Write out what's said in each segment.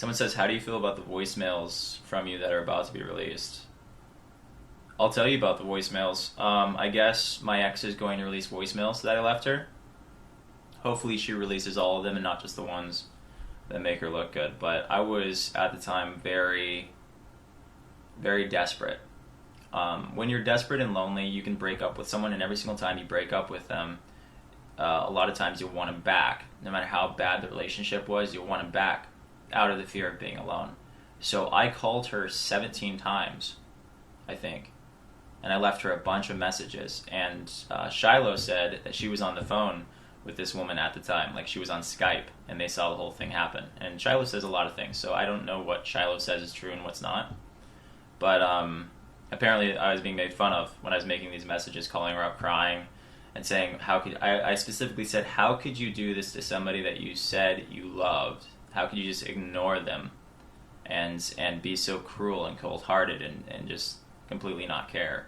Someone says, how do you feel about the voicemails from you that are about to be released? I'll tell you about the voicemails. I guess my ex is going to release voicemails that I left her. Hopefully she releases all of them and not just the ones that make her look good. But I was, at the time, very, very desperate. When you're desperate and lonely, you can break up with someone, and every single time you break up with them, a lot of times you'll want them back. No matter how bad the relationship was, you'll want them back out of the fear of being alone. So I called her 17 times, I think, and I left her a bunch of messages. And Shiloh said that she was on the phone with this woman at the time, like she was on Skype, and they saw the whole thing happen. And Shiloh says a lot of things, so I don't know what Shiloh says is true and what's not. But apparently I was being made fun of when I was making these messages, calling her up crying and saying, how could I specifically said, how could you do this to somebody that you said you loved? How could you just ignore them and be so cruel and cold-hearted and just completely not care?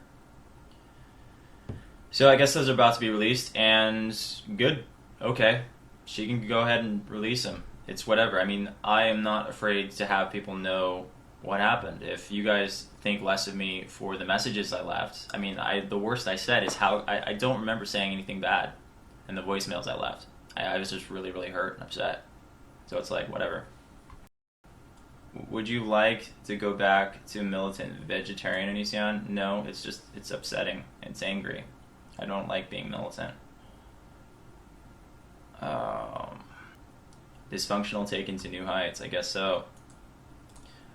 So I guess those are about to be released, and good. Okay. She can go ahead and release them. It's whatever. I mean, I am not afraid to have people know what happened. If you guys think less of me for the messages I left, I mean, the worst I said is how I don't remember saying anything bad in the voicemails I left. I was just really, really hurt and upset. So it's like, whatever. Would you like to go back to militant vegetarian, Onision? No, it's upsetting. It's angry. I don't like being militant. Dysfunctional taken to new heights. I guess so.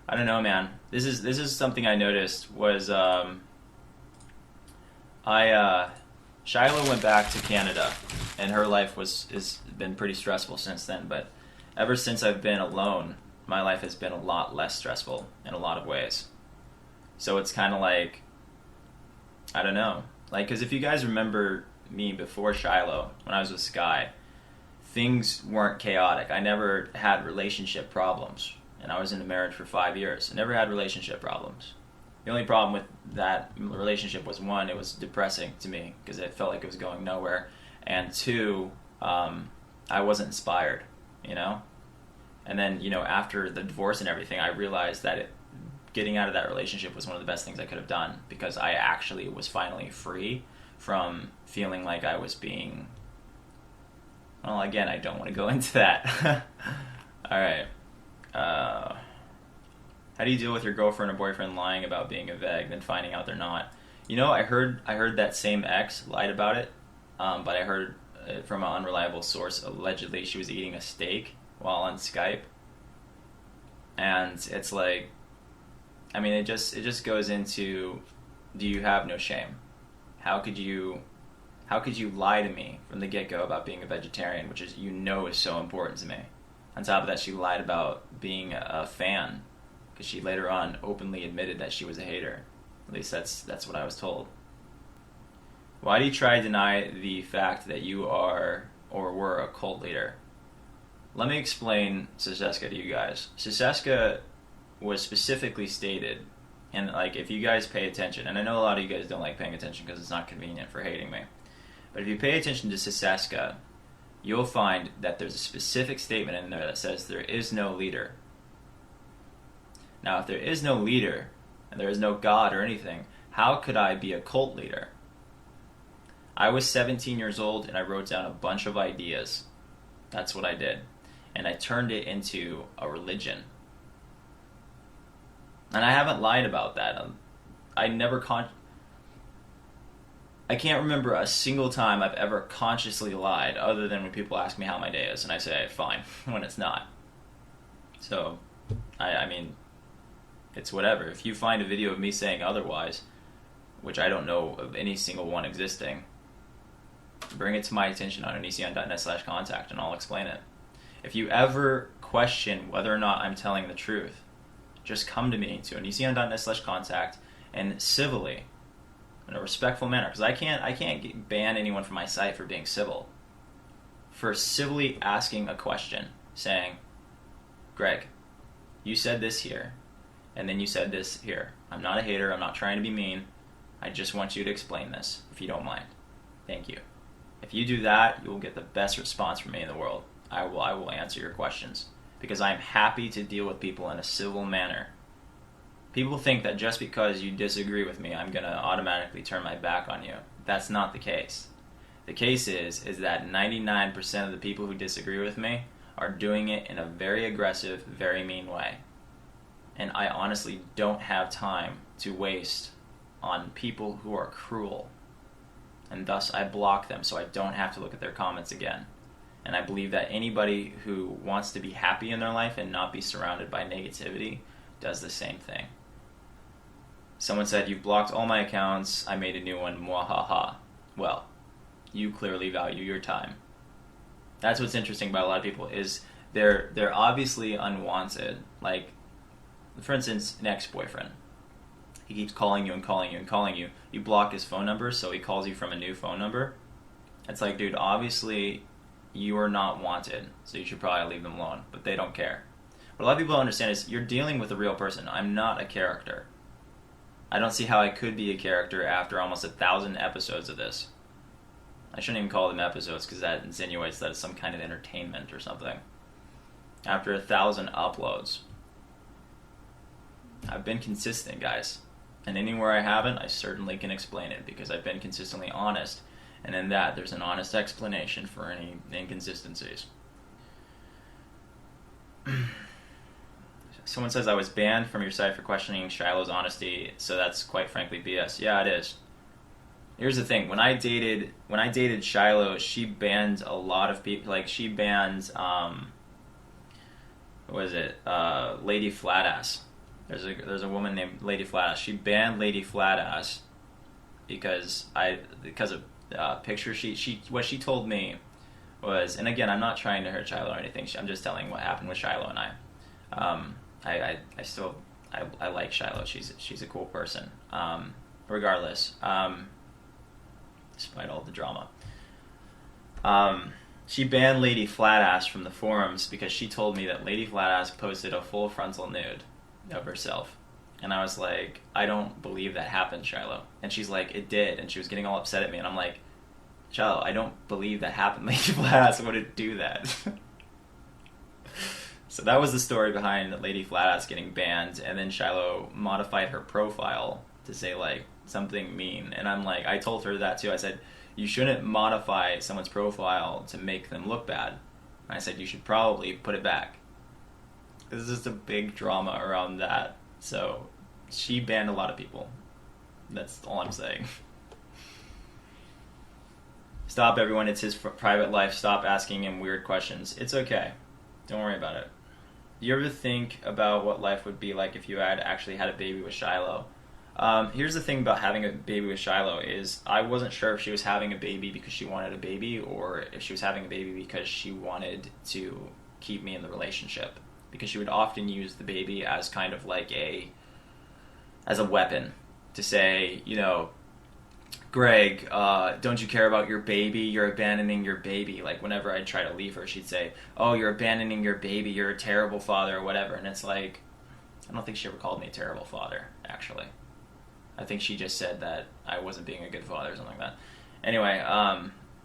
I don't know, man. This is something I noticed was Shiloh went back to Canada, and her life has been pretty stressful since then. But ever since I've been alone, my life has been a lot less stressful in a lot of ways. So it's kind of like, I don't know. Like, because if you guys remember me before Shiloh, when I was with Sky, things weren't chaotic. I never had relationship problems. And I was in a marriage for 5 years. I never had relationship problems. The only problem with that relationship was, one, it was depressing to me because it felt like it was going nowhere. And two, I wasn't inspired, you know? And then, you know, after the divorce and everything, I realized that getting out of that relationship was one of the best things I could have done because I actually was finally free from feeling like I was being... Well, again, I don't want to go into that. All right. How do you deal with your girlfriend or boyfriend lying about being a veg, then finding out they're not? You know, I heard that same ex lied about it, but I heard from an unreliable source, allegedly she was eating a steak while on Skype, and it's like, I mean, it just goes into, do you have no shame? How could you lie to me from the get-go about being a vegetarian, which is so important to me? On top of that, she lied about being a fan because she later on openly admitted that she was a hater. At least that's what I was told. Why do you try to deny the fact that you are or were a cult leader? Let me explain Seseska to you guys. Seseska was specifically stated, and like if you guys pay attention, and I know a lot of you guys don't like paying attention because it's not convenient for hating me, but if you pay attention to Seseska, you'll find that there's a specific statement in there that says there is no leader. Now, if there is no leader, and there is no God or anything, how could I be a cult leader? I was 17 years old, and I wrote down a bunch of ideas. That's what I did. And I turned it into a religion. And I haven't lied about that. I can't remember a single time I've ever consciously lied other than when people ask me how my day is and I say, fine, when it's not. So, I mean, it's whatever. If you find a video of me saying otherwise, which I don't know of any single one existing, bring it to my attention on onision.net/contact and I'll explain it. If you ever question whether or not I'm telling the truth, just come to me to onision.net/contact and civilly, in a respectful manner, because I can't ban anyone from my site for being civil. For civilly asking a question, saying, Greg, you said this here, and then you said this here. I'm not a hater, I'm not trying to be mean, I just want you to explain this, if you don't mind. Thank you. If you do that, you will get the best response from me in the world. I will answer your questions. because I am happy to deal with people in a civil manner. People think that just because you disagree with me, I'm going to automatically turn my back on you. That's not the case. The case is that 99% of the people who disagree with me are doing it in a very aggressive, very mean way. And I honestly don't have time to waste on people who are cruel. And thus I block them so I don't have to look at their comments again. And I believe that anybody who wants to be happy in their life and not be surrounded by negativity does the same thing. Someone said, "You've blocked all my accounts, I made a new one, mwahaha." Well, you clearly value your time. That's what's interesting about a lot of people, is they're obviously unwanted. Like, for instance, an ex-boyfriend. He keeps calling you and calling you and calling you. You block his phone number, so he calls you from a new phone number. It's like, dude, obviously you are not wanted, so you should probably leave them alone. But they don't care. What a lot of people don't understand is you're dealing with a real person. I'm not a character. I don't see how I could be a character after almost 1,000 episodes of this. I shouldn't even call them episodes because that insinuates that it's some kind of entertainment or something. After 1,000 uploads. I've been consistent, guys. And anywhere I haven't, I certainly can explain it because I've been consistently honest. And in that, there's an honest explanation for any inconsistencies. Someone says I was banned from your site for questioning Shiloh's honesty, so that's quite frankly BS. Yeah, it is. Here's the thing: when I dated Shiloh, she banned a lot of people. Like, she banned what was it? Lady Flatass. There's a woman named Lady Flatass. She banned Lady Flatass because of picture. What she told me was, and again, I'm not trying to hurt Shiloh or anything. I'm just telling what happened with Shiloh and I. I like Shiloh. She's a cool person. Regardless, despite all the drama, she banned Lady Flatass from the forums because she told me that Lady Flatass posted a full frontal nude of herself, and I was like, I don't believe that happened, Shiloh. And she's like, it did, and she was getting all upset at me, and I'm like, Shiloh, I don't believe that happened. Lady Flatass wouldn't do that. So that was the story behind Lady Flatass getting banned, and then Shiloh modified her profile to say, like, something mean. And I'm like, I told her that too. I said, you shouldn't modify someone's profile to make them look bad. And I said, you should probably put it back. This is just a big drama around that. So she banned a lot of people. That's all I'm saying. Stop, everyone. It's his private life. Stop asking him weird questions. It's okay. Don't worry about it. Do you ever think about what life would be like if you had actually had a baby with Shiloh? Here's the thing about having a baby with Shiloh is I wasn't sure if she was having a baby because she wanted a baby or if she was having a baby because she wanted to keep me in the relationship. Because she would often use the baby as kind of like as a weapon to say, you know, Greg, don't you care about your baby? You're abandoning your baby. Like, whenever I'd try to leave her, she'd say, oh, you're abandoning your baby. You're a terrible father or whatever. And it's like, I don't think she ever called me a terrible father, actually. I think she just said that I wasn't being a good father or something like that. Anyway,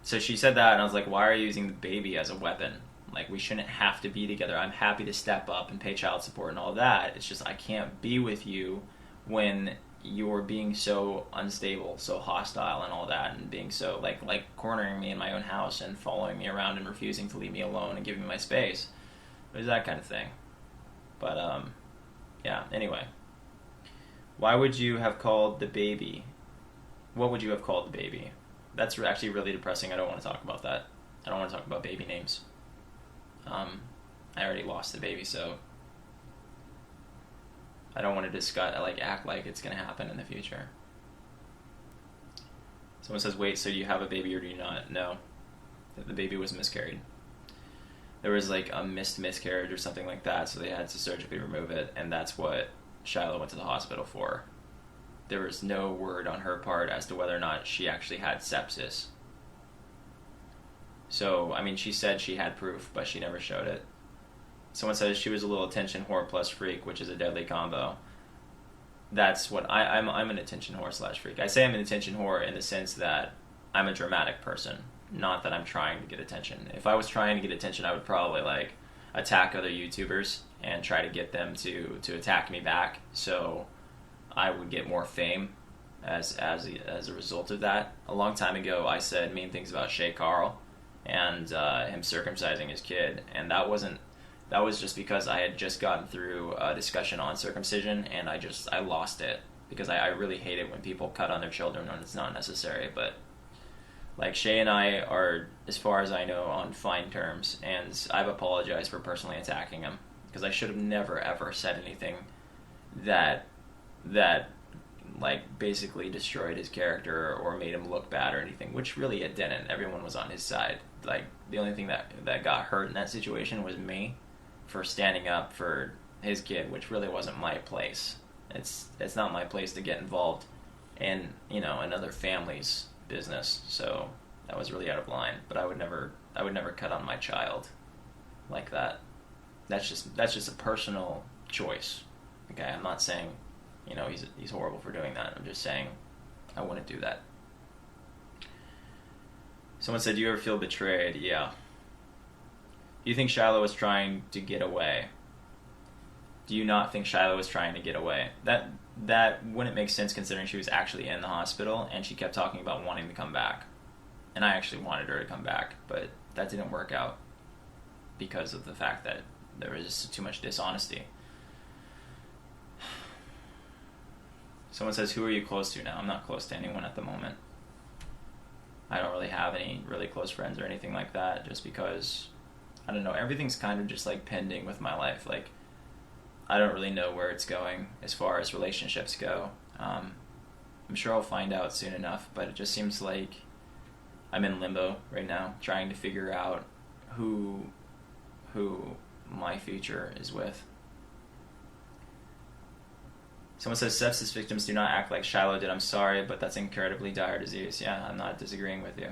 so she said that, and I was like, why are you using the baby as a weapon? Like, we shouldn't have to be together. I'm happy to step up and pay child support and all that. It's just I can't be with you when you're being so unstable, so hostile and all that, and being so, like cornering me in my own house and following me around and refusing to leave me alone and giving me my space. It was that kind of thing. But, yeah, anyway. Why would you have called the baby? What would you have called the baby? That's actually really depressing. I don't want to talk about that. I don't want to talk about baby names. I already lost the baby, so I don't want to discuss, act like it's going to happen in the future. Someone says, wait, so you have a baby or do you not? No. The baby was miscarried. There was like a miscarriage or something like that, so they had to surgically remove it, and that's what Shiloh went to the hospital for. There was no word on her part as to whether or not she actually had sepsis. So, I mean, she said she had proof, but she never showed it. Someone says she was a little attention whore plus freak, which is a deadly combo. That's what I'm an attention whore slash freak. I say I'm an attention whore in the sense that I'm a dramatic person, not that I'm trying to get attention. If I was trying to get attention, I would probably attack other YouTubers and try to get them to attack me back, so I would get more fame as a result of that. A long time ago, I said mean things about Shay Carl and him circumcising his kid, and that was just because I had just gotten through a discussion on circumcision, and I lost it because I really hate it when people cut on their children when it's not necessary. But like, Shay and I are, as far as I know, on fine terms, and I've apologized for personally attacking him because I should have never ever said anything that like basically destroyed his character or made him look bad or anything, which really it didn't. Everyone was on his side. Like, the only thing that got hurt in that situation was me for standing up for his kid, which really wasn't my place. It's not my place to get involved in, another family's business. So that was really out of line. But I would never cut on my child like that. That's just a personal choice. Okay, I'm not saying, he's horrible for doing that. I'm just saying I wouldn't do that. Someone said, do you ever feel betrayed? Yeah. Do you think Shiloh was trying to get away? Do you not think Shiloh was trying to get away? That wouldn't make sense considering she was actually in the hospital and she kept talking about wanting to come back. And I actually wanted her to come back, but that didn't work out because of the fact that there was just too much dishonesty. Someone says, who are you close to now? I'm not close to anyone at the moment. I don't really have any really close friends or anything like that, just because, I don't know, everything's kind of just like pending with my life. Like, I don't really know where it's going as far as relationships go. I'm sure I'll find out soon enough, but it just seems like I'm in limbo right now, trying to figure out who my future is with. Someone says, sepsis victims do not act like Shiloh did. I'm sorry, but that's incredibly dire disease. Yeah, I'm not disagreeing with you.